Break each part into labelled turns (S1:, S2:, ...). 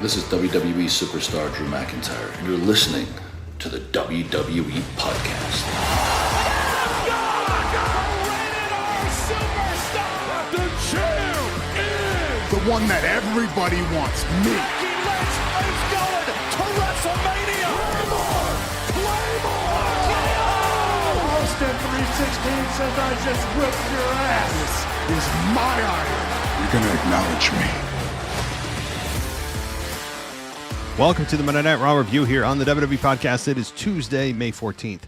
S1: This is WWE superstar Drew McIntyre, and you're listening to the WWE Podcast.
S2: The champ is
S3: the one that everybody wants, me.
S2: It's going to WrestleMania. Claymore! Austin 316 says I just whipped your ass.
S3: This is my iron. You're going to acknowledge me.
S4: Welcome to the Monday Night Raw review here on the WWE Podcast. It is Tuesday, May 14th,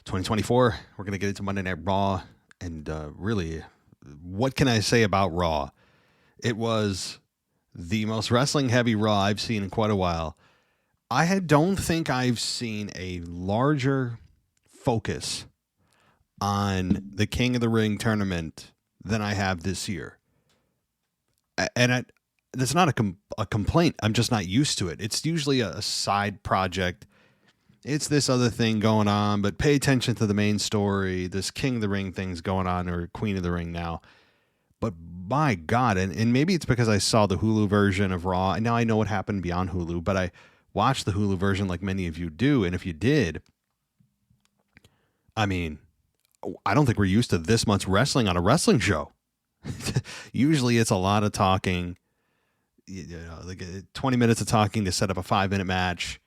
S4: 2024. We're going to get into Monday Night Raw. And really, what can I say about Raw? It was the most wrestling-heavy Raw I've seen in quite a while. I don't think I've seen a larger focus on the King of the Ring tournament than I have this year. And that's not a complaint. I'm just not used to it. It's usually a side project. It's this other thing going on, but pay attention to the main story. This King of the Ring thing's going on, or Queen of the Ring now. But my God, and maybe it's because I saw the Hulu version of Raw, and now I know what happened beyond Hulu, but I watched the Hulu version like many of you do, and if you did, I mean, I don't think we're used to this much wrestling on a wrestling show. Usually it's a lot of talking. You know, like 20 minutes of talking to set up a 5-minute match.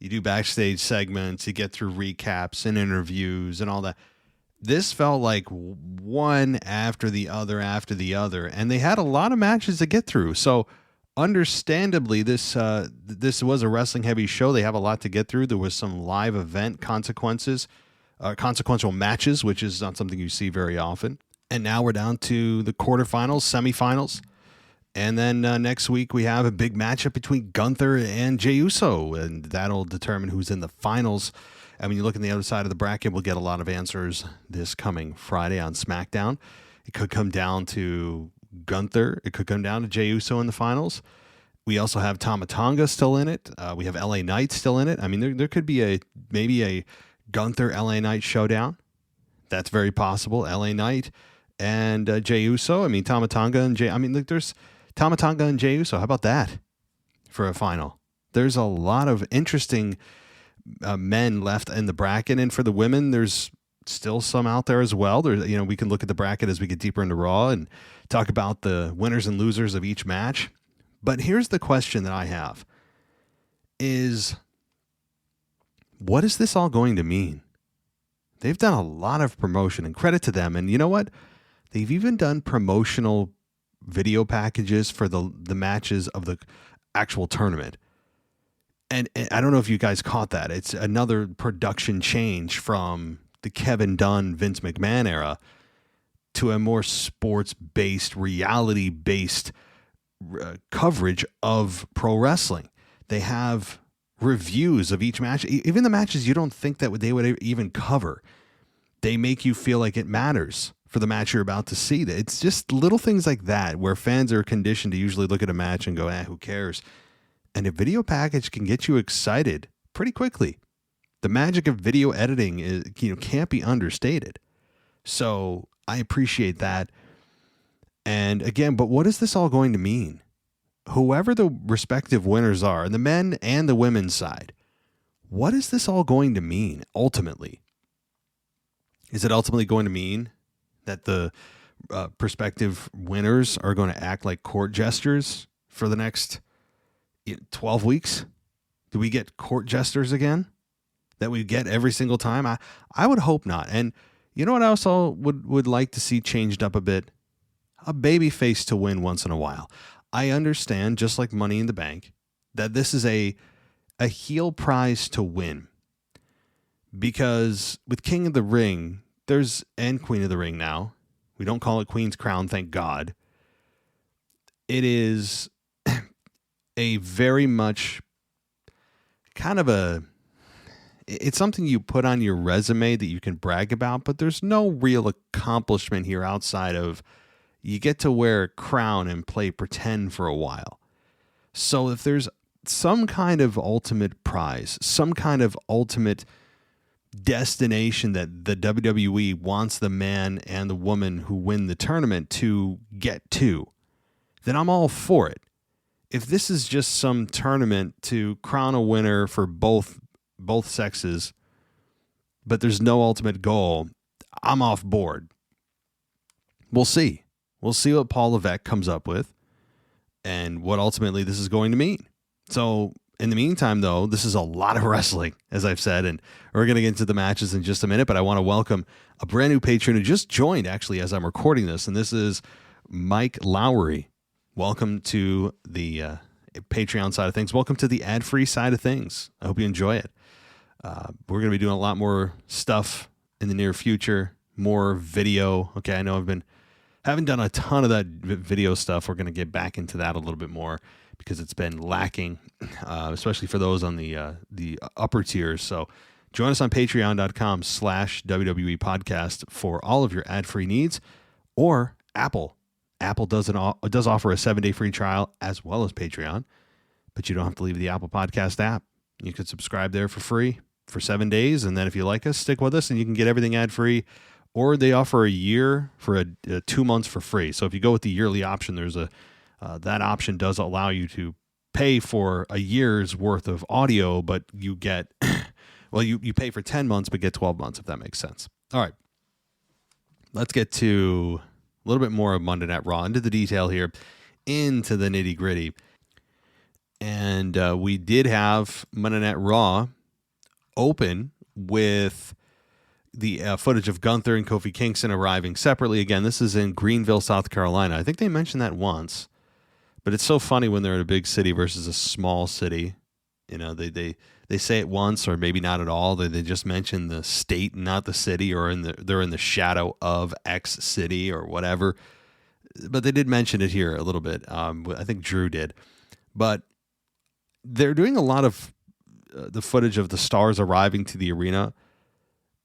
S4: You do backstage segments, you get through recaps and interviews and all that. This felt like one after the other, and they had a lot of matches to get through. So understandably, this was a wrestling heavy show. They have a lot to get through. There was some live event consequential matches, which is not something you see very often. And now we're down to the quarterfinals, semifinals. And then next week we have a big matchup between Gunther and Jey Uso, and that'll determine who's in the finals. And when you look on the other side of the bracket, we'll get a lot of answers this coming Friday on SmackDown. It could come down to Gunther. It could come down to Jey Uso in the finals. We also have Tama Tonga still in it. We have LA Knight still in it. I mean, there could be maybe a Gunther LA Knight showdown. That's very possible. LA Knight and Jey Uso. I mean, Tama Tonga and Jey. I mean, there's Tama Tonga and Jey Uso. How about that for a final? There's a lot of interesting men left in the bracket, and for the women, there's still some out there as well. There's, we can look at the bracket as we get deeper into Raw and talk about the winners and losers of each match. But here's the question that I have: is what is this all going to mean? They've done a lot of promotion, and credit to them. And you know what? They've even done promotional video packages for the matches of the actual tournament. And I don't know if you guys caught that. It's another production change from the Kevin Dunn, Vince McMahon era to a more sports-based, reality-based coverage of pro wrestling. They have reviews of each match, even the matches you don't think that they would even cover. They make you feel like it matters for the match you're about to see. It's just little things like that where fans are conditioned to usually look at a match and go, who cares? And a video package can get you excited pretty quickly. The magic of video editing is, can't be understated. So I appreciate that. And again, but what is this all going to mean? Whoever the respective winners are, the men and the women's side, what is this all going to mean ultimately? Is it ultimately going to mean that the prospective winners are going to act like court jesters for the next 12 weeks? Do we get court jesters again that we get every single time? I would hope not. And you know what else I would like to see changed up a bit? A baby face to win once in a while. I understand, just like Money in the Bank, that this is a heel prize to win. Because with King of the Ring, and Queen of the Ring now, we don't call it Queen's Crown, thank God. It is a very much it's something you put on your resume that you can brag about, but there's no real accomplishment here outside of you get to wear a crown and play pretend for a while. So if there's some kind of ultimate prize, some kind of ultimate destination that the WWE wants the man and the woman who win the tournament to get to, then I'm all for it. if this is just some tournament to crown a winner for both sexes, but there's no ultimate goal, I'm off board. We'll see. We'll see what Paul Levesque comes up with and what ultimately this is going to mean. So in the meantime, though, this is a lot of wrestling, as I've said, and we're going to get into the matches in just a minute, but I want to welcome a brand new patron who just joined, actually, as I'm recording this, and this is Mike Lowry. Welcome to the Patreon side of things. Welcome to the ad-free side of things. I hope you enjoy it. We're going to be doing a lot more stuff in the near future, more video. Okay, I know haven't done a ton of that video stuff. We're going to get back into that a little bit more because it's been lacking, especially for those on the upper tiers. So join us on patreon.com/WWE podcast for all of your ad-free needs, or Apple. Apple does offer a 7-day free trial as well as Patreon, but you don't have to leave the Apple Podcast app. You can subscribe there for free for 7 days, and then if you like us, stick with us, and you can get everything ad-free. Or they offer a year for 2 months for free. So if you go with the yearly option, there's that option does allow you to pay for a year's worth of audio, but you get, well, you pay for 10 months, but get 12 months, if that makes sense. All right. Let's get to a little bit more of Monday Night Raw, into the detail here, into the nitty gritty. And we did have Monday Night Raw open with the footage of Gunther and Kofi Kingston arriving separately. Again, this is in Greenville, South Carolina. I think they mentioned that once, but it's so funny when they're in a big city versus a small city. You know, they say it once, or maybe not at all. They just mention the state, not the city, or they're in the shadow of X city or whatever. But they did mention it here a little bit. I think Drew did, but they're doing a lot of the footage of the stars arriving to the arena.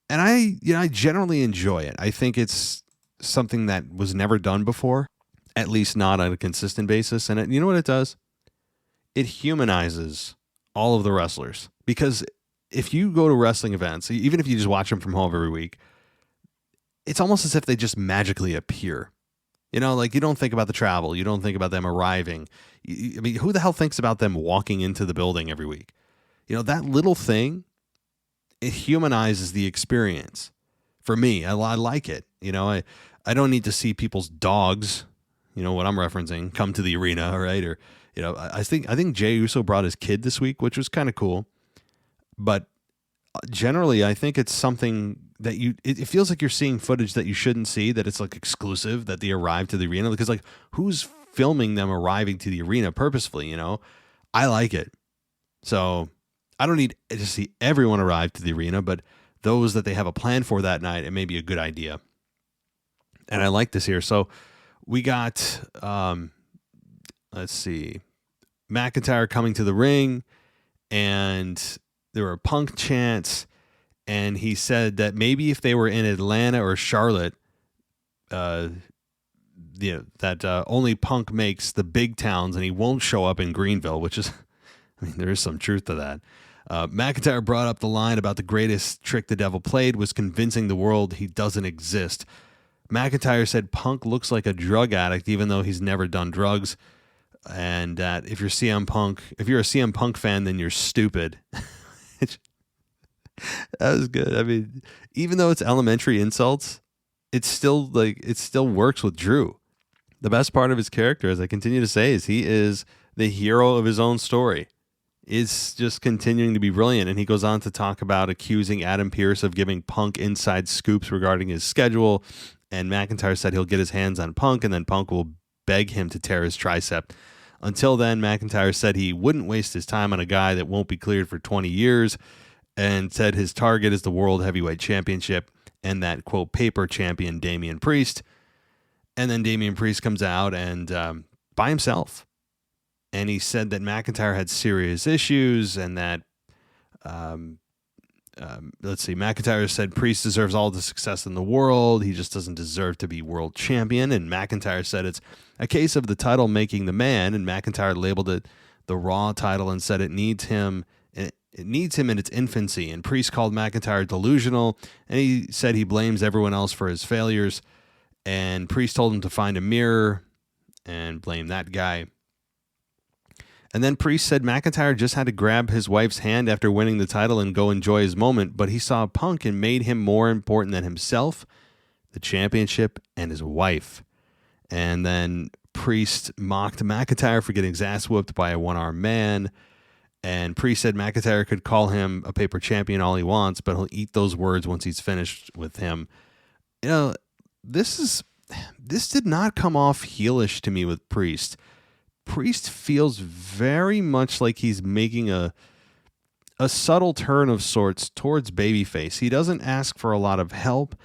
S4: And I generally enjoy it. I think it's something that was never done before, at least not on a consistent basis. And you know what it does? It humanizes all of the wrestlers. Because if you go to wrestling events, even if you just watch them from home every week, it's almost as if they just magically appear. You know, like, you don't think about the travel. You don't think about them arriving. I mean, who the hell thinks about them walking into the building every week? You know, that little thing, it humanizes the experience. For me, I like it. You know, I don't need to see people's dogs, you know what I'm referencing, come to the arena, right? Or, you know, I think Jey Uso brought his kid this week, which was kind of cool. But generally, I think it's something that it feels like you're seeing footage that you shouldn't see, that it's like exclusive, that they arrived to the arena. Because, like, who's filming them arriving to the arena purposefully, you know? I like it. So I don't need to see everyone arrive to the arena, but those that they have a plan for that night, it may be a good idea. And I like this here. So we got, let's see, McIntyre coming to the ring, and there were Punk chants, and he said that maybe if they were in Atlanta or Charlotte, that only Punk makes the big towns, and he won't show up in Greenville, which is, I mean, there is some truth to that. McIntyre brought up the line about the greatest trick the devil played was convincing the world he doesn't exist. McIntyre said Punk looks like a drug addict, even though he's never done drugs, and that if you're a CM Punk fan, then you're stupid. That was good. I mean, even though it's elementary insults, it still works with Drew. The best part of his character, as I continue to say, is he is the hero of his own story. Is just continuing to be brilliant. And he goes on to talk about accusing Adam Pearce of giving Punk inside scoops regarding his schedule. And McIntyre said he'll get his hands on Punk, and then Punk will beg him to tear his tricep. Until then, McIntyre said he wouldn't waste his time on a guy that won't be cleared for 20 years, and said his target is the World Heavyweight Championship and that, quote, paper champion Damien Priest. And then Damien Priest comes out and by himself. And he said that McIntyre had serious issues, and that, McIntyre said Priest deserves all the success in the world. He just doesn't deserve to be world champion. And McIntyre said it's a case of the title making the man. And McIntyre labeled it the Raw title and said it needs him in its infancy. And Priest called McIntyre delusional, and he said he blames everyone else for his failures. And Priest told him to find a mirror and blame that guy. And then Priest said McIntyre just had to grab his wife's hand after winning the title and go enjoy his moment, but he saw Punk and made him more important than himself, the championship, and his wife. And then Priest mocked McIntyre for getting his ass whooped by a one-armed man. And Priest said McIntyre could call him a paper champion all he wants, but he'll eat those words once he's finished with him. You know, this did not come off heelish to me with Priest. Priest feels very much like he's making a subtle turn of sorts towards babyface. He doesn't ask for a lot of help.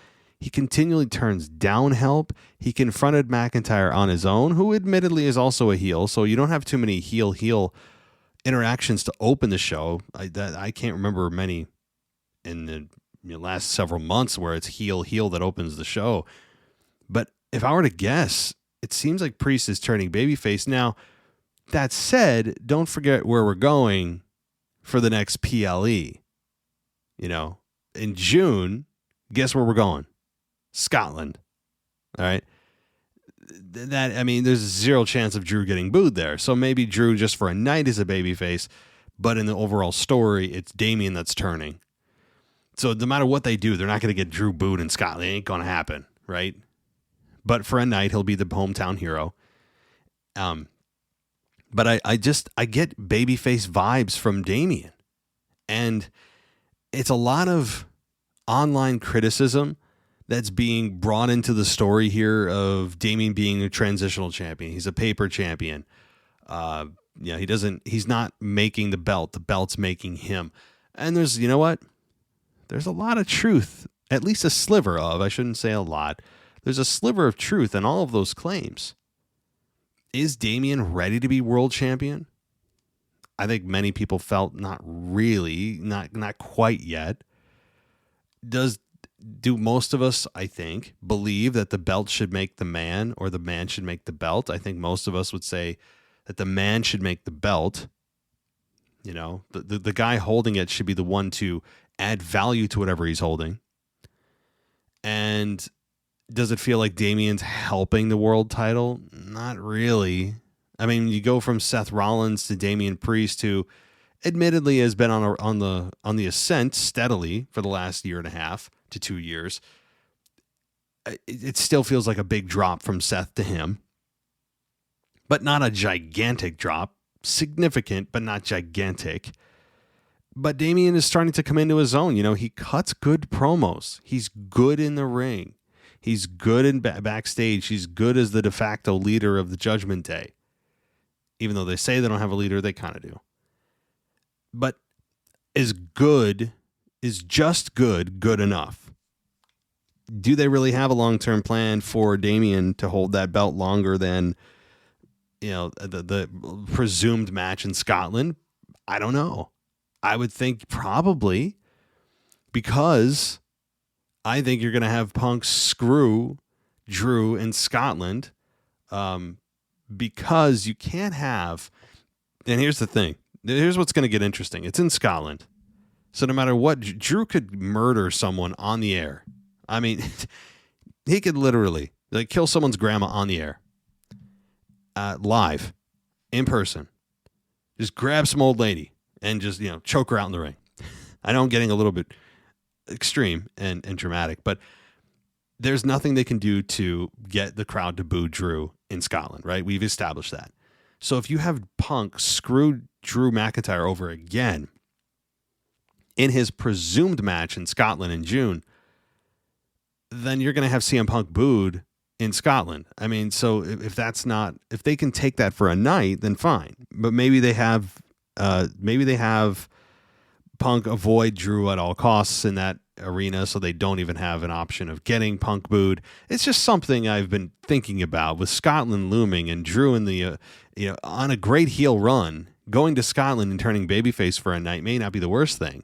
S4: He continually turns down help. He confronted McIntyre on his own, who admittedly is also a heel, so you don't have too many heel interactions to open the show. I can't remember many in the last several months where it's heel that opens the show. But if I were to guess, it seems like Priest is turning babyface. Now, that said, don't forget where we're going for the next PLE. You know, in June, guess where we're going? Scotland. All right. There's zero chance of Drew getting booed there. So maybe Drew just for a night is a babyface, but in the overall story, it's Damien that's turning. So no matter what they do, they're not going to get Drew booed in Scotland. It ain't going to happen, right? But for a night, he'll be the hometown hero. But I get babyface vibes from Damien. And it's a lot of online criticism that's being brought into the story here of Damien being a transitional champion. He's a paper champion. He's not making the belt. The belt's making him. And there's, you know what? There's a lot of truth, at least a sliver of, I shouldn't say a lot. There's a sliver of truth in all of those claims. Is Damien ready to be world champion? I think many people felt not really, not quite yet. Do most of us, I think, believe that the belt should make the man or the man should make the belt? I think most of us would say that the man should make the belt. You know, the guy holding it should be the one to add value to whatever he's holding. And does it feel like Damien's helping the world title? Not really. I mean, you go from Seth Rollins to Damien Priest, who admittedly has been on the ascent steadily for the last year and a half to 2 years. It still feels like a big drop from Seth to him, but not a gigantic drop. Significant, but not gigantic. But Damien is starting to come into his own. You know, he cuts good promos. He's good in the ring. He's good in backstage. He's good as the de facto leader of the Judgment Day. Even though they say they don't have a leader, they kind of do. But is just good enough? Do they really have a long-term plan for Damien to hold that belt longer than, you know, the presumed match in Scotland? I don't know. I would think probably, because I think you're going to have Punk screw Drew in Scotland, because you can't have, and here's the thing. Here's what's going to get interesting. It's in Scotland. So no matter what, Drew could murder someone on the air. I mean, he could literally kill someone's grandma on the air. Live, in person. Just grab some old lady and just, choke her out in the ring. I know I'm getting a little bit extreme and dramatic, but there's nothing they can do to get the crowd to boo Drew in Scotland, right? We've established that. So if you have Punk screw Drew McIntyre over again in his presumed match in Scotland in June, then you're going to have CM Punk booed in Scotland. I mean, so if they can take that for a night, then fine. But maybe they have Punk avoid Drew at all costs in that arena, so they don't even have an option of getting Punk booed. It's just something I've been thinking about with Scotland looming and Drew in the on a great heel run. Going to Scotland and turning babyface for a night may not be the worst thing.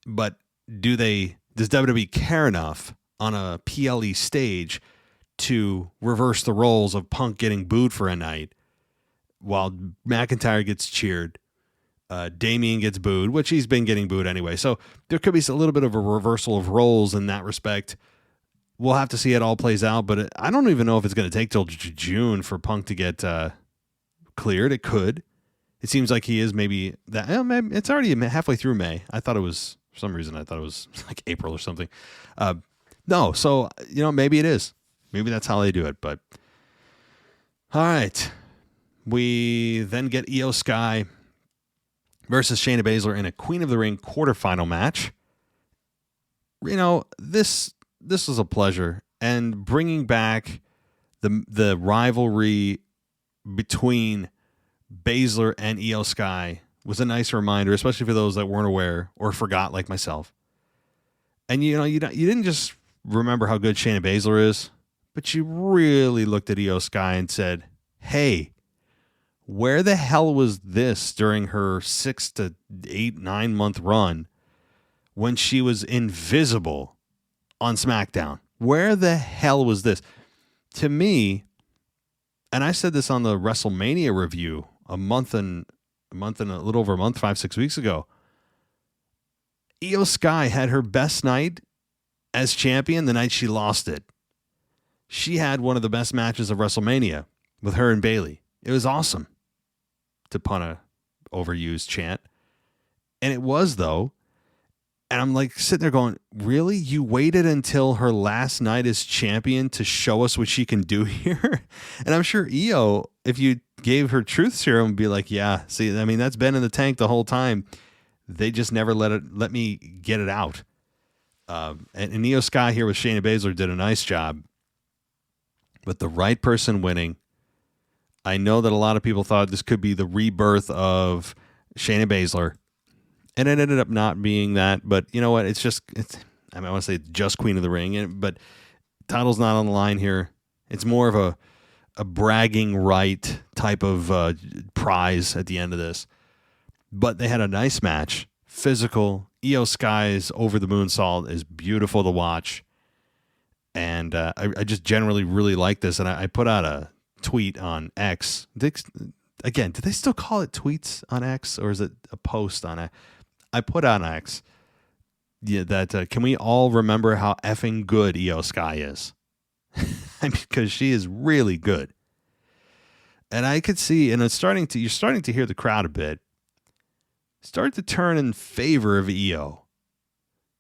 S4: But does WWE care enough on a PLE stage to reverse the roles of Punk getting booed for a night while McIntyre gets cheered? Damien gets booed, which he's been getting booed anyway. So there could be a little bit of a reversal of roles in that respect. We'll have to see how it all plays out, but I don't even know if it's going to take till June for Punk to get cleared. It could. It seems like he is maybe that. Maybe it's already halfway through May. I thought it was, for some reason, I thought it was like April or something. No, so, maybe it is. Maybe that's how they do it. But all right. We then get Io Sky versus Shayna Baszler in a Queen of the Ring quarterfinal match. This was a pleasure, and bringing back the rivalry between Baszler and Io Sky was a nice reminder, especially for those that weren't aware or forgot, like myself. And you didn't just remember how good Shayna Baszler is, but you really looked at Io Sky and said, "Hey, where the hell was this during her 6 to 8, 9 month run when she was invisible on SmackDown? Where the hell was this?" To me, and I said this on the WrestleMania review a little over a month, 5-6 weeks ago. Io Sky had her best night as champion the night she lost it. She had one of the best matches of WrestleMania with her and Bayley. It was awesome, to pun a overused chant. And it was, though. And I'm like sitting there going, really? You waited until her last night as champion to show us what she can do here? And I'm sure Io, if you gave her truth serum, would be like, yeah, see, I mean, that's been in the tank the whole time. They just never let me get it out. And Io Sky here with Shayna Baszler did a nice job. With the right person winning. I know that a lot of people thought this could be the rebirth of Shayna Baszler. And it ended up not being that, but you know what? I want to say just Queen of the Ring, but title's not on the line here. It's more of a bragging right type of prize at the end of this. But they had a nice match, physical. Io Sky's over the moonsault is beautiful to watch, and I just generally really like this. And I put out a tweet on X. Again, do they still call it tweets on X, or is it a post on X? I put on X that can we all remember how effing good Io Sky is? Because she is really good. And I could see, and you're starting to hear the crowd a bit start to turn in favor of Io.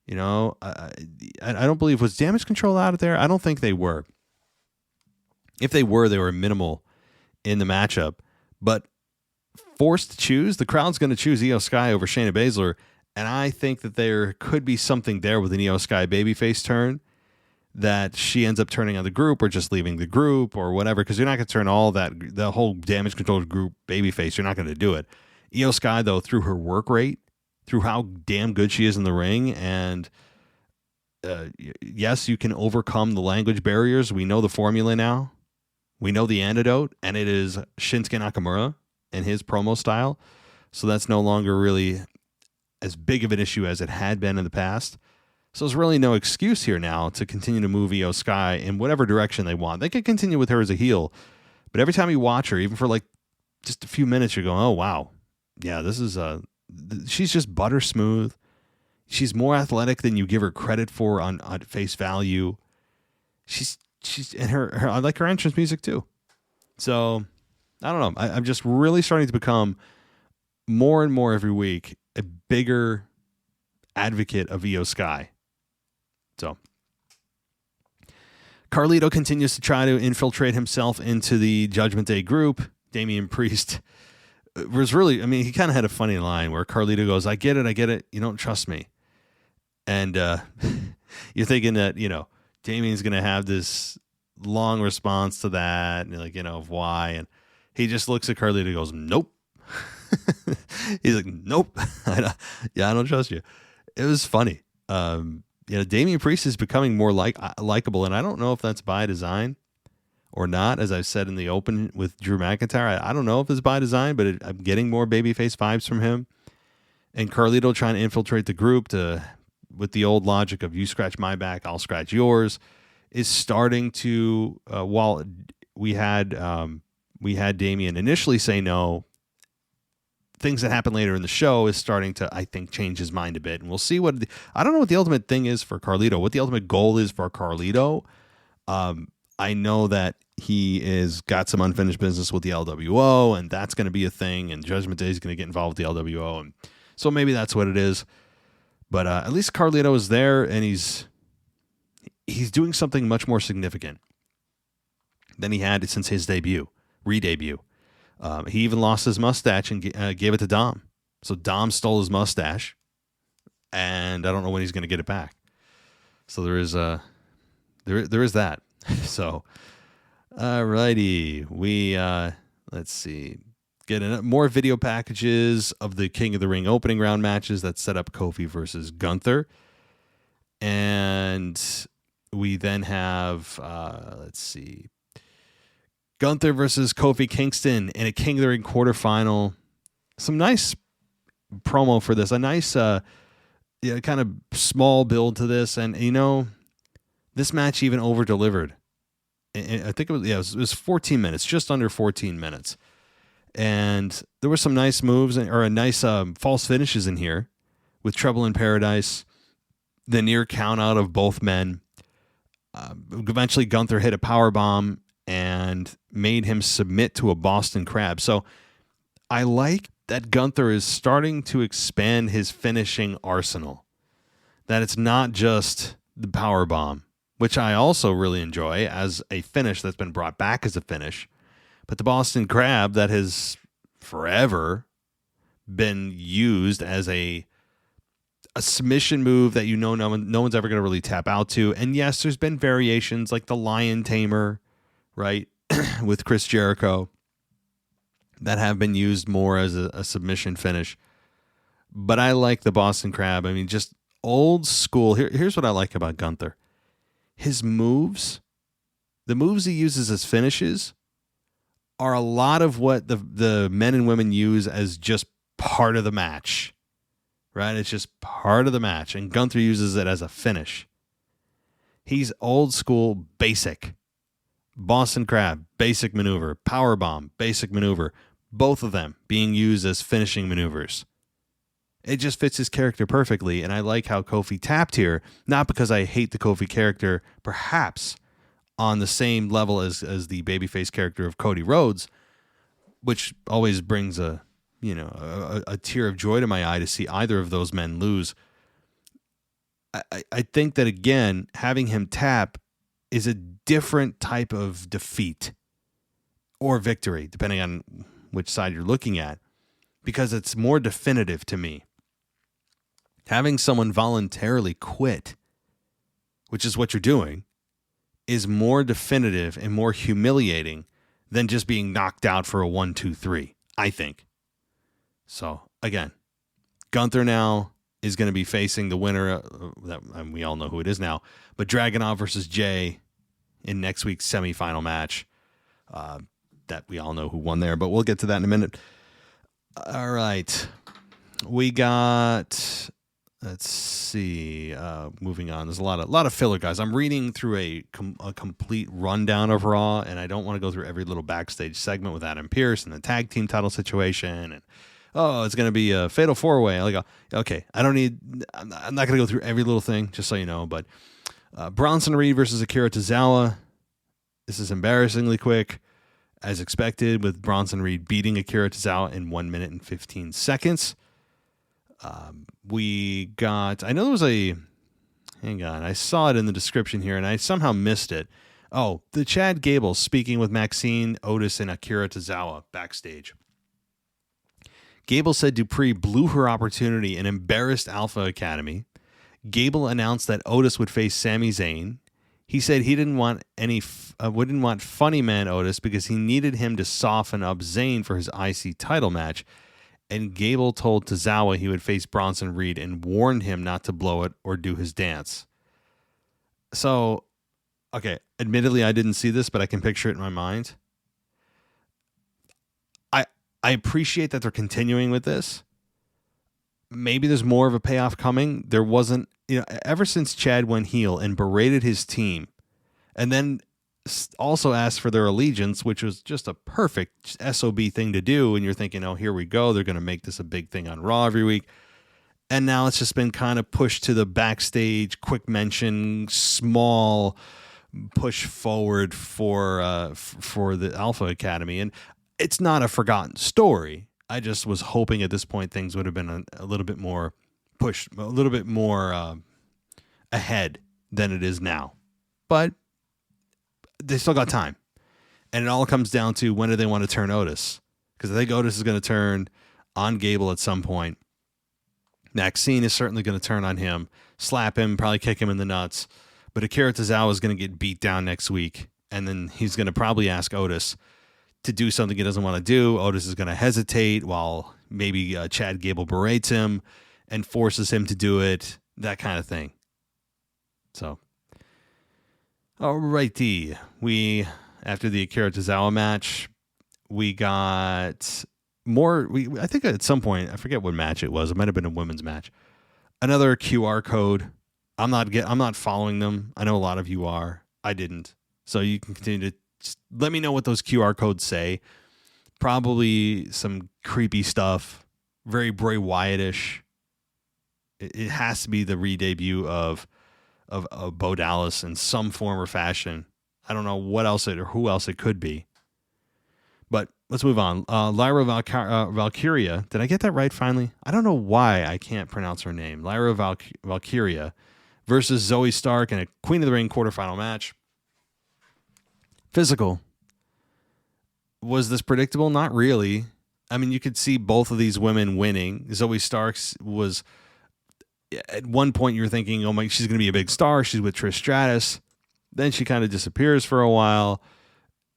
S4: I don't believe, was Damage Control out there? I don't think they were. If they were minimal in the matchup. But forced to choose, the crowd's going to choose Io Sky over Shayna Baszler, and I think that there could be something there with an Io Sky babyface turn, that she ends up turning on the group or just leaving the group or whatever, because you're not going to turn the whole Damage Control group babyface. You're not going to do it. Io Sky, though, through her work rate, through how damn good she is in the ring, and yes, you can overcome the language barriers. We know the formula now. We know the antidote, and it is Shinsuke Nakamura and his promo style. So that's no longer really as big of an issue as it had been in the past. So there's really no excuse here now to continue to move Io Sky in whatever direction they want. They could continue with her as a heel, but every time you watch her, even for like just a few minutes, you're going, oh, wow. Yeah, this is she's just butter smooth. She's more athletic than you give her credit for on face value. She's and her I like her entrance music too. So I don't know. I'm just really starting to become more and more every week a bigger advocate of Io Sky. So Carlito continues to try to infiltrate himself into the Judgment Day group. Damien Priest was really, he kind of had a funny line where Carlito goes, I get it. You don't trust me. And you're thinking that, Damien's going to have this long response to that, and of why. And he just looks at Carlito and goes, nope. He's like, nope. I don't trust you. It was funny. Damien Priest is becoming more likable, and I don't know if that's by design or not. As I've said in the open with Drew McIntyre, I don't know if it's by design, but I'm getting more babyface vibes from him. And Carlito trying to infiltrate the group with the old logic of you scratch my back, I'll scratch yours, is starting to, while we had Damien initially say no, things that happen later in the show is starting to, I think, change his mind a bit. And we'll see I don't know what the ultimate thing is for Carlito, what the ultimate goal is for Carlito. I know that he is got some unfinished business with the LWO, and that's going to be a thing, and Judgment Day is going to get involved with the LWO, and so maybe that's what it is. But at least Carlito is there, and he's doing something much more significant than he had since his re-debut. He even lost his mustache and gave it to Dom. So Dom stole his mustache, and I don't know when he's going to get it back. So there is that. So, alrighty, we let's see, get more video packages of the King of the Ring opening round matches that set up Kofi versus Gunther, and we then have let's see, Gunther versus Kofi Kingston in a King of the Ring quarterfinal. Some nice promo for this, a nice kind of small build to this, and this match even over-delivered. I think it was 14 minutes, just under 14 minutes. And there were some nice moves, or a nice false finishes in here with Trouble in Paradise, the near count out of both men. Eventually, Gunther hit a power bomb and made him submit to a Boston Crab. So I like that Gunther is starting to expand his finishing arsenal. That it's not just the power bomb, which I also really enjoy as a finish that's been brought back as a finish. But the Boston Crab that has forever been used as a submission move that no one's ever going to really tap out to. And yes, there's been variations like the Lion Tamer, right, with Chris Jericho, that have been used more as a submission finish. But I like the Boston Crab. I mean, just old school. Here's what I like about Gunther. His moves, the moves he uses as finishes, are a lot of what the men and women use as just part of the match, right? It's just part of the match, and Gunther uses it as a finish. He's old school, basic. Boston Crab, basic maneuver. Powerbomb, basic maneuver. Both of them being used as finishing maneuvers. It just fits his character perfectly, and I like how Kofi tapped here, not because I hate the Kofi character, perhaps on the same level as the babyface character of Cody Rhodes, which always brings a tear of joy to my eye to see either of those men lose. I think that, again, having him tap is a different type of defeat or victory, depending on which side you're looking at, because it's more definitive to me. Having someone voluntarily quit, which is what you're doing, is more definitive and more humiliating than just being knocked out for a 1-2-3, I think. So, again, Gunther now is going to be facing the winner, and we all know who it is now, but Dragunov versus Jay in next week's semifinal match. That we all know who won there, but we'll get to that in a minute. All right. We got... Let's see. Moving on. There's a lot of filler, guys. I'm reading through a complete rundown of Raw, and I don't want to go through every little backstage segment with Adam Pearce and the tag team title situation. And it's going to be a fatal 4-way. I go, okay. I'm not going to go through every little thing, just so you know. But Bronson Reed versus Akira Tozawa. This is embarrassingly quick, as expected, with Bronson Reed beating Akira Tozawa in 1 minute and 15 seconds. We got, I know there was hang on, I saw it in the description here and I somehow missed it. Oh, the Chad Gable speaking with Maxine, Otis, and Akira Tozawa backstage. Gable said Dupree blew her opportunity and embarrassed Alpha Academy. Gable announced that Otis would face Sami Zayn. He said he didn't want wouldn't want funny man Otis because he needed him to soften up Zayn for his IC title match. And Gable told Tozawa he would face Bronson Reed and warned him not to blow it or do his dance. So, okay, admittedly, I didn't see this, but I can picture it in my mind. I appreciate that they're continuing with this. Maybe there's more of a payoff coming. There wasn't, ever since Chad went heel and berated his team, and then also asked for their allegiance, which was just a perfect SOB thing to do. And you're thinking, oh, here we go. They're going to make this a big thing on Raw every week. And now it's just been kind of pushed to the backstage, quick mention, small push forward for the Alpha Academy. And it's not a forgotten story. I just was hoping at this point things would have been a little bit more pushed, a little bit more ahead than it is now. But they still got time. And it all comes down to when do they want to turn Otis? Because I think Otis is going to turn on Gable at some point. Maxine is certainly going to turn on him, slap him, probably kick him in the nuts. But Akira Tozawa is going to get beat down next week. And then he's going to probably ask Otis to do something he doesn't want to do. Otis is going to hesitate while maybe Chad Gable berates him and forces him to do it, that kind of thing. So, alrighty. After the Akira Tozawa match, we got more. I think at some point, I forget what match it was. It might have been a women's match. Another QR code. I'm not following them. I know a lot of you are. I didn't. So you can continue to just let me know what those QR codes say. Probably some creepy stuff. Very Bray Wyatt-ish. It has to be the re-debut of Bo Dallas in some form or fashion. I don't know what else or who else it could be. But let's move on. Lyra Valkyria. Did I get that right finally? I don't know why I can't pronounce her name. Lyra Valkyria versus Zoe Stark in a Queen of the Ring quarterfinal match. Physical. Was this predictable? Not really. I mean, you could see both of these women winning. Zoe Starks was, at one point you were thinking, oh my, she's going to be a big star. She's with Trish Stratus. Then she kind of disappears for a while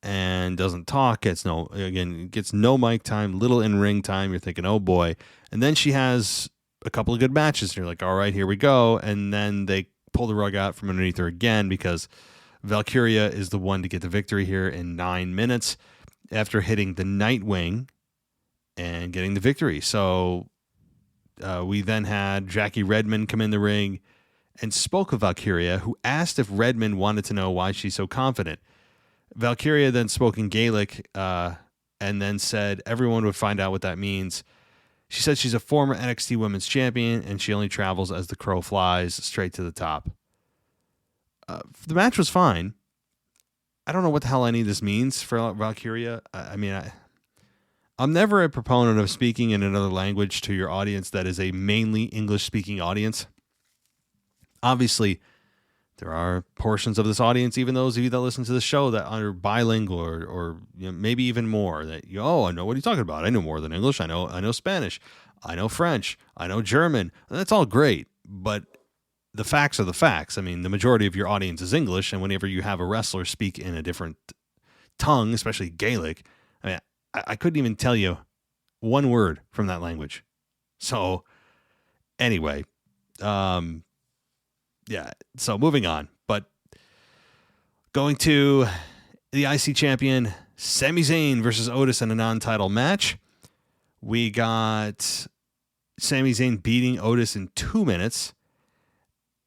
S4: and doesn't talk. Gets no mic time, little in-ring time. You're thinking, oh boy. And then she has a couple of good matches. And you're like, all right, here we go. And then they pull the rug out from underneath her again because Valkyria is the one to get the victory here in 9 minutes after hitting the Nightwing and getting the victory. So we then had Jackie Redmond come in the ring and spoke of Valkyria, who asked if Redmond wanted to know why she's so confident. Valkyria then spoke in Gaelic and then said everyone would find out what that means. She said she's a former NXT Women's Champion and she only travels as the crow flies straight to the top. The match was fine. I don't know what the hell any of this means for Valkyria. I'm never a proponent of speaking in another language to your audience that is a mainly English-speaking audience. Obviously, there are portions of this audience, even those of you that listen to the show, that are bilingual or maybe even more. That I know what you're talking about. I know more than English. I know Spanish. I know French. I know German. That's all great, but the facts are the facts. I mean, the majority of your audience is English, and whenever you have a wrestler speak in a different tongue, especially Gaelic, I couldn't even tell you one word from that language. So, anyway, so moving on. But going to the IC champion, Sami Zayn versus Otis in a non-title match. We got Sami Zayn beating Otis in 2 minutes.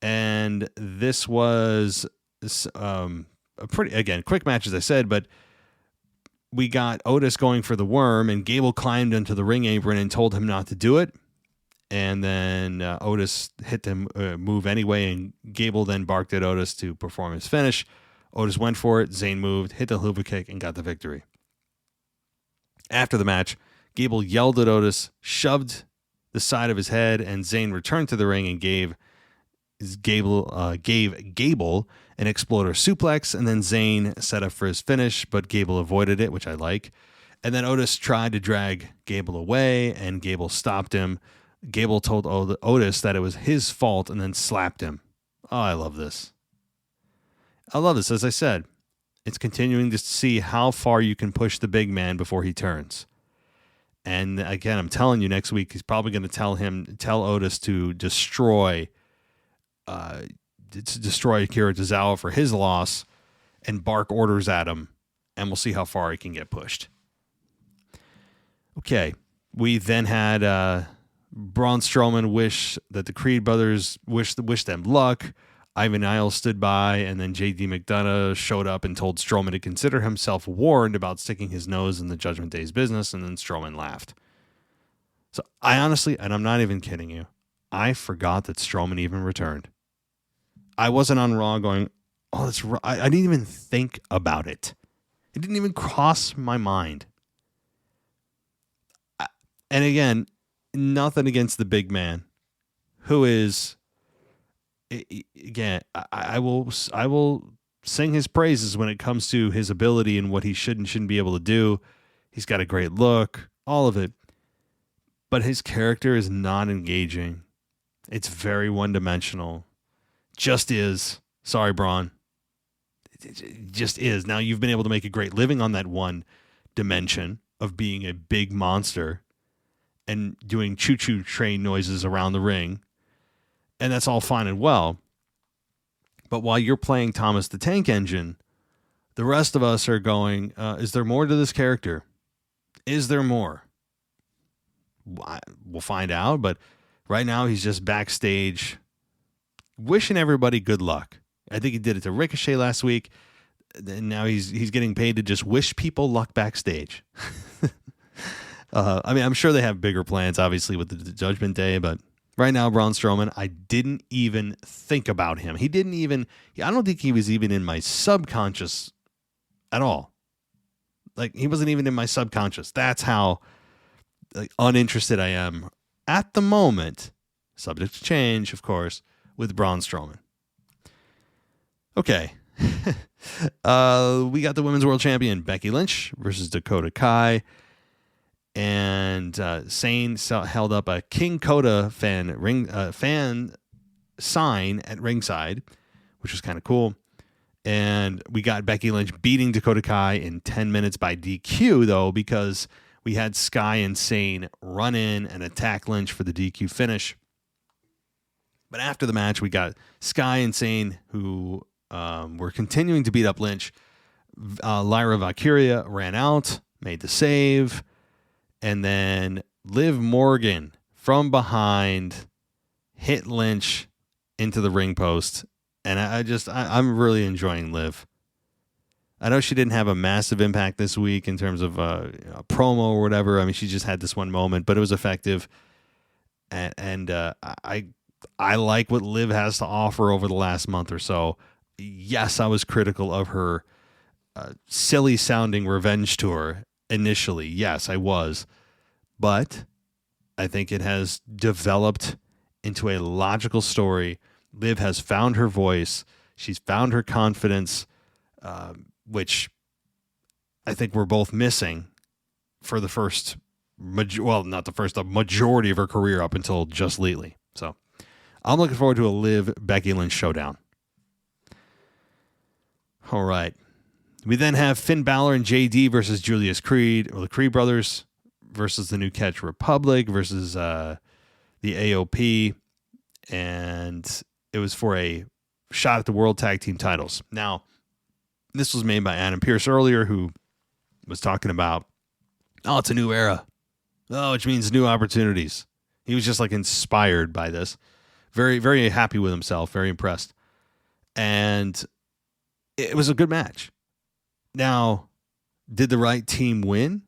S4: And this was a pretty, again, quick match, as I said, but we got Otis going for the worm, and Gable climbed into the ring apron and told him not to do it. And then Otis hit the move anyway, and Gable then barked at Otis to perform his finish. Otis went for it. Zayn moved, hit the hoover kick, and got the victory. After the match, Gable yelled at Otis, shoved the side of his head, and Zayn returned to the ring and gave Gable an exploder suplex, and then Zayn set up for his finish, but Gable avoided it, which I like. And then Otis tried to drag Gable away, and Gable stopped him. Gable told Otis that it was his fault and then slapped him. Oh, I love this. As I said, it's continuing to see how far you can push the big man before he turns. And again, I'm telling you, next week he's probably going to tell Otis to destroy Akira Tozawa for his loss and bark orders at him, and we'll see how far he can get pushed. Okay, we then had Braun Strowman wish that the Creed brothers wish them luck. Ivan Niles stood by, and then J.D. McDonough showed up and told Strowman to consider himself warned about sticking his nose in the Judgment Day's business, and then Strowman laughed. So I honestly, and I'm not even kidding you, I forgot that Strowman even returned. I wasn't on Raw going, Oh, that's right. I didn't even think about it. It didn't even cross my mind. And again, nothing against the big man, who is, again, I will sing his praises when it comes to his ability and what he should and shouldn't be able to do. He's got a great look, all of it. But his character is not engaging. It's very one-dimensional. Just is. Sorry, Braun. It just is. Now, you've been able to make a great living on that one dimension of being a big monster and doing choo-choo train noises around the ring. And that's all fine and well. But while you're playing Thomas the Tank Engine, the rest of us are going, is there more to this character? Is there more? We'll find out. But right now, he's just backstage wishing everybody good luck. I think he did it to Ricochet last week. And now he's getting paid to just wish people luck backstage. I mean, I'm sure they have bigger plans, obviously, with the Judgment Day, but right now, Braun Strowman, I didn't even think about him. I don't think he was even in my subconscious at all. Like, he wasn't even in my subconscious. That's how uninterested I am at the moment, subject to change, of course, with Braun Strowman. Okay. We got the Women's World Champion, Becky Lynch versus Dakota Kai. And Sane held up a King Coda fan sign at ringside, which was kind of cool. And we got Becky Lynch beating Dakota Kai in 10 minutes by DQ, though, because we had Sky and Sane run in and attack Lynch for the DQ finish. But after the match, we got Sky and Sane, who were continuing to beat up Lynch. Lyra Valkyria ran out, made the save. And then Liv Morgan from behind hit Lynch into the ring post. And I'm really enjoying Liv. I know she didn't have a massive impact this week in terms of a promo or whatever. I mean, she just had this one moment, but it was effective. And I like what Liv has to offer over the last month or so. Yes, I was critical of her silly sounding revenge tour initially. Yes, I was. But I think it has developed into a logical story. Liv has found her voice. She's found her confidence, which I think we're both missing for the first, the majority of her career up until just lately. So I'm looking forward to a Liv Becky Lynch showdown. All right. We then have Finn Balor and JD versus Julius Creed, or the Creed brothers versus the New Catch Republic versus the AOP. And it was for a shot at the World Tag Team titles. Now, this was made by Adam Pearce earlier, who was talking about, it's a new era. Which means new opportunities. He was just like inspired by this. Very, very happy with himself. Very impressed. And it was a good match. Now, did the right team win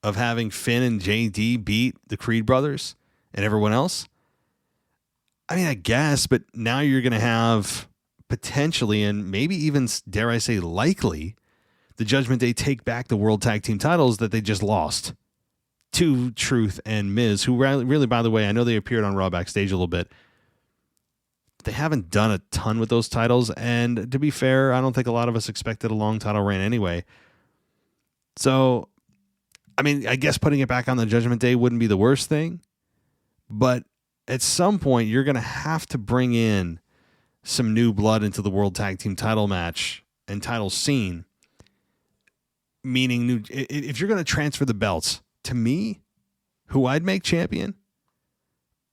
S4: of having Finn and JD beat the Creed brothers and everyone else? I mean, I guess, but now you're going to have potentially, and maybe even, dare I say, likely, the Judgment Day take back the World Tag Team titles that they just lost to Truth and Miz, who really, by the way, I know they appeared on Raw backstage a little bit. They haven't done a ton with those titles, and to be fair, I don't think a lot of us expected a long title reign anyway. So, I mean, I guess putting it back on the Judgment Day wouldn't be the worst thing, but at some point, you're going to have to bring in some new blood into the World Tag Team title match and title scene, meaning if you're going to transfer the belts, to me, who I'd make champion,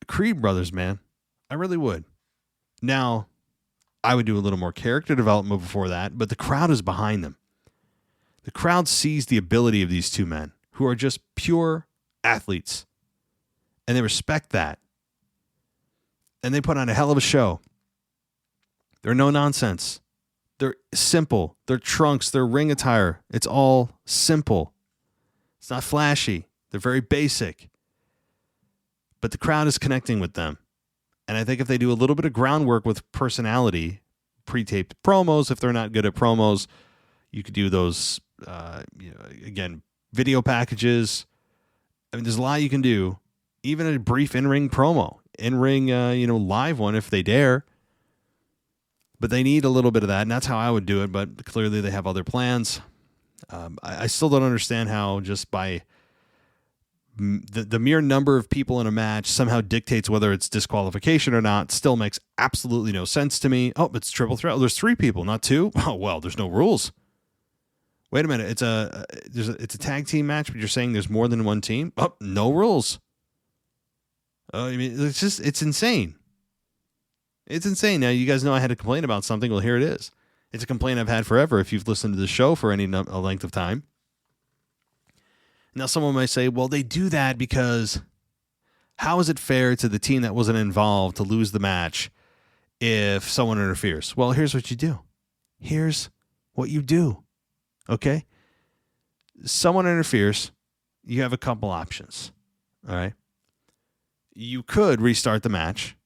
S4: Creed brothers, man. I really would. Now, I would do a little more character development before that, but the crowd is behind them. The crowd sees the ability of these two men who are just pure athletes, and they respect that. And they put on a hell of a show. They're no nonsense. They're simple. They're trunks. They're ring attire. It's all simple. It's not flashy. They're very basic. But the crowd is connecting with them. And I think if they do a little bit of groundwork with personality pre-taped promos. If they're not good at promos, you could do those, again, video packages. I mean, there's a lot you can do. Even a brief in-ring promo, live one if they dare. But they need a little bit of that, and that's how I would do it. But clearly they have other plans. I still don't understand how just by the mere number of people in a match somehow dictates whether it's disqualification or not. Still makes absolutely no sense to me. Oh, it's triple threat. Oh, there's 3 people, not 2. Oh, well, there's no rules. Wait a minute. It's a tag team match, but you're saying there's more than one team? Oh, no rules. I mean, it's insane. It's insane. Now, you guys know I had to complain about something. Well, here it is. It's a complaint I've had forever if you've listened to the show for any length of time. Now, someone might say, well, they do that because how is it fair to the team that wasn't involved to lose the match if someone interferes? Well, here's what you do. Here's what you do. Okay? Someone interferes. You have a couple options. All right? You could restart the match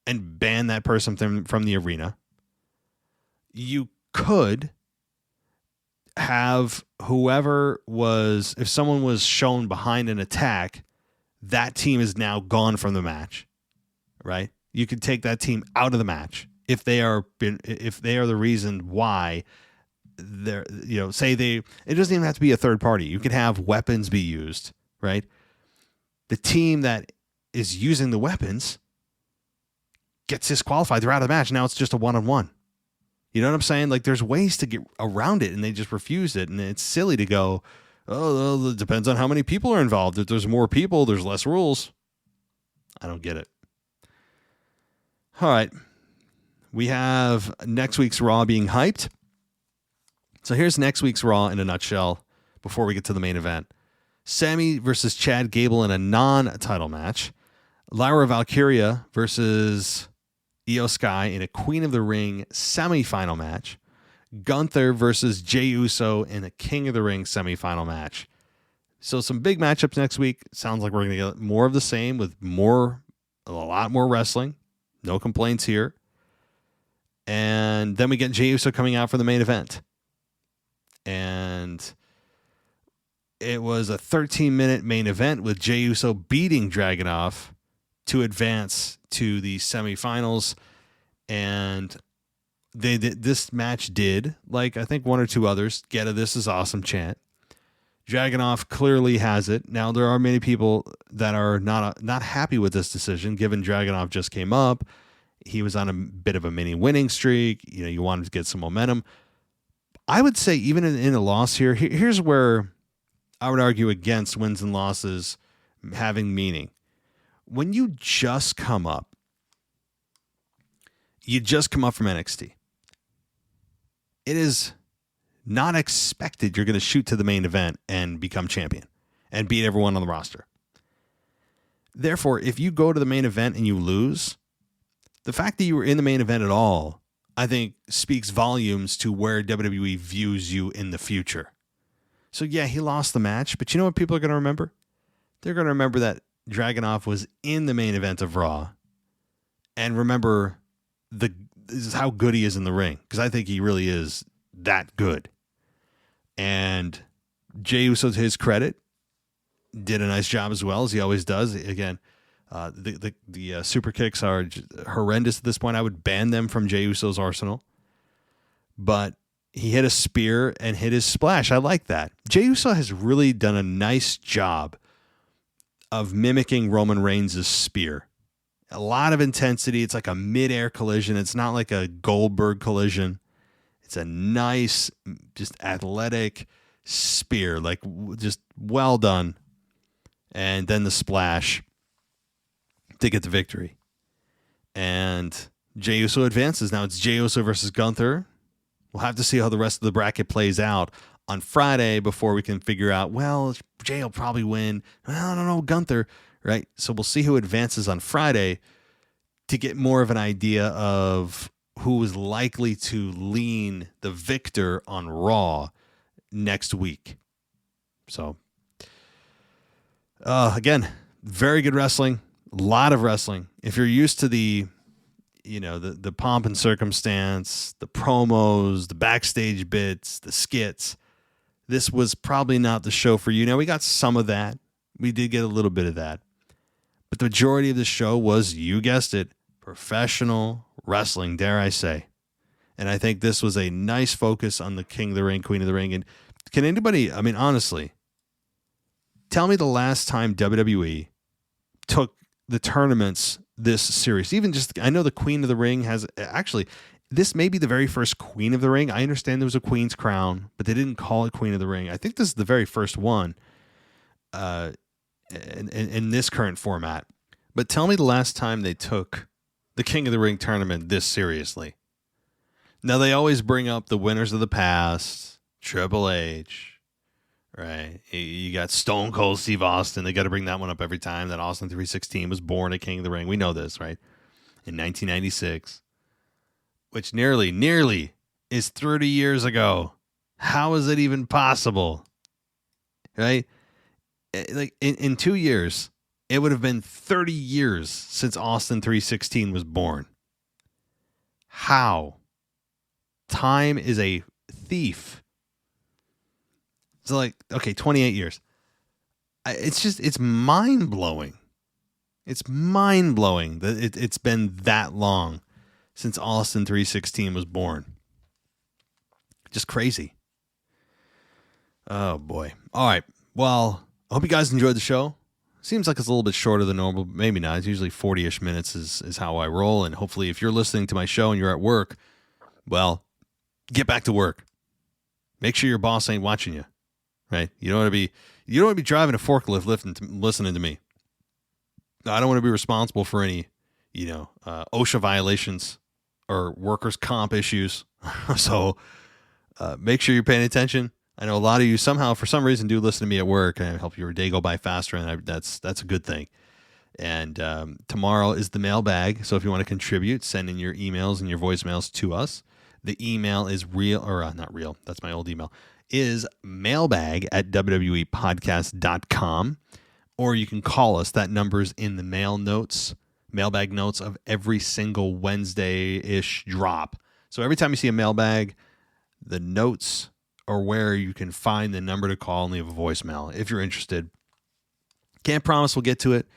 S4: and ban that person from the arena. You could have if someone was shown behind an attack, that team is now gone from the match, right? You could take that team out of the match if they are the reason why they're, it doesn't even have to be a third party. You could have weapons be used, right? The team that is using the weapons gets disqualified. They're out of the match. Now it's just a one-on-one. You know what I'm saying? Like, there's ways to get around it, and they just refuse it. And it's silly to go, oh, it depends on how many people are involved. If there's more people, there's less rules. I don't get it. All right. We have next week's Raw being hyped. So here's next week's Raw in a nutshell before we get to the main event. Sammy versus Chad Gable in a non-title match. Lyra Valkyria versus Io Sky in a Queen of the Ring semifinal match. Gunther versus Jey Uso in a King of the Ring semifinal match. So some big matchups next week. Sounds like we're going to get more of the same with a lot more wrestling. No complaints here. And then we get Jey Uso coming out for the main event. And it was a 13-minute main event with Jey Uso beating Dragunov to advance to the semifinals. And this match did, like I think one or two others, get a "This is awesome" chant. Dragunov clearly has it. Now, there are many people that are not happy with this decision, given Dragunov just came up. He was on a bit of a mini winning streak. You wanted to get some momentum. I would say even in a loss here, here's where I would argue against wins and losses having meaning. When you just come up from NXT, it is not expected you're going to shoot to the main event and become champion and beat everyone on the roster. Therefore, if you go to the main event and you lose, the fact that you were in the main event at all, I think, speaks volumes to where WWE views you in the future. So yeah, he lost the match, but you know what people are going to remember? They're going to remember that Dragunov was in the main event of Raw, and remember this is how good he is in the ring, because I think he really is that good. And Jey Uso, to his credit, did a nice job as well, as he always does. Again, the super kicks are horrendous at this point. I would ban them from Jey Uso's arsenal. But he hit a spear and hit his splash. I like that. Jey Uso has really done a nice job of mimicking Roman Reigns' spear. A lot of intensity. It's like a mid-air collision. It's not like a Goldberg collision. It's a nice, just athletic spear. Like, just well done. And then the splash to get the victory. And Jey Uso advances. Now it's Jey Uso versus Gunther. We'll have to see how the rest of the bracket plays out on Friday before we can figure out, well, Jey will probably win. Well, I don't know, Gunther, right? So we'll see who advances on Friday to get more of an idea of who is likely to lean the victor on Raw next week. So, again, very good wrestling. A lot of wrestling. If you're used to the the pomp and circumstance, the promos, the backstage bits, the skits. This was probably not the show for you. Now, we got some of that. We did get a little bit of that. But the majority of the show was, you guessed it, professional wrestling, dare I say. And I think this was a nice focus on the King of the Ring, Queen of the Ring. And can anybody, honestly, tell me the last time WWE took the tournaments this serious? Even just, I know the Queen of the Ring has, actually, this may be the very first Queen of the Ring. I understand there was a Queen's Crown, but they didn't call it Queen of the Ring. I think this is the very first one in this current format. But tell me the last time they took the King of the Ring tournament this seriously. Now, they always bring up the winners of the past, Triple H, right? You got Stone Cold Steve Austin. They got to bring that one up every time, that Austin 316 was born a King of the Ring. We know this, right? In 1996. Which nearly is 30 years ago. How is it even possible? Right? Like in 2 years, it would have been 30 years since Austin 316 was born. How? Time is a thief. So like, okay, 28 years. It's mind-blowing. It's mind-blowing that it's been that long since Austin 316 was born. Just crazy. Oh, boy. All right. Well, I hope you guys enjoyed the show. Seems like it's a little bit shorter than normal. Maybe not. It's usually 40-ish minutes is how I roll. And hopefully if you're listening to my show and you're at work, well, get back to work. Make sure your boss ain't watching you, right? You don't want to be driving a forklift listening to me. I don't want to be responsible for any, OSHA violations or workers' comp issues. So make sure you're paying attention. I know a lot of you somehow, for some reason, do listen to me at work, and I help your day go by faster, and that's a good thing. And tomorrow is the mailbag, so if you want to contribute, send in your emails and your voicemails to us. The email is not real, that's my old email, is mailbag@wwepodcast.com, or you can call us. That number's in the mailbag notes of every single Wednesday-ish drop. So every time you see a mailbag, the notes are where you can find the number to call and leave a voicemail if you're interested. Can't promise we'll get to it.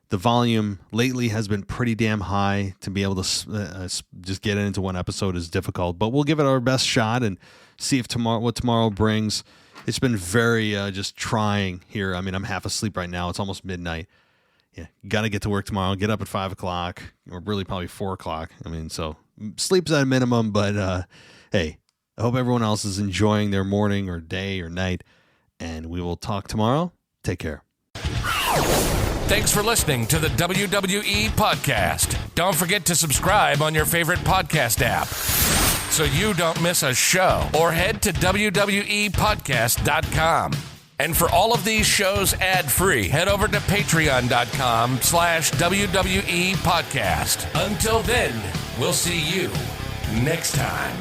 S4: The volume lately has been pretty damn high. To be able to just get it into one episode is difficult, but we'll give it our best shot and see if what tomorrow brings. It's been very just trying here. I'm half asleep right now. It's almost midnight. Yeah, got to get to work tomorrow. Get up at 5 o'clock, or really probably 4 o'clock. So sleep's at a minimum, but hey, I hope everyone else is enjoying their morning or day or night, and we will talk tomorrow. Take care.
S5: Thanks for listening to the WWE Podcast. Don't forget to subscribe on your favorite podcast app so you don't miss a show, or head to WWEpodcast.com. And for all of these shows ad-free, head over to patreon.com/WWE Podcast. Until then, we'll see you next time.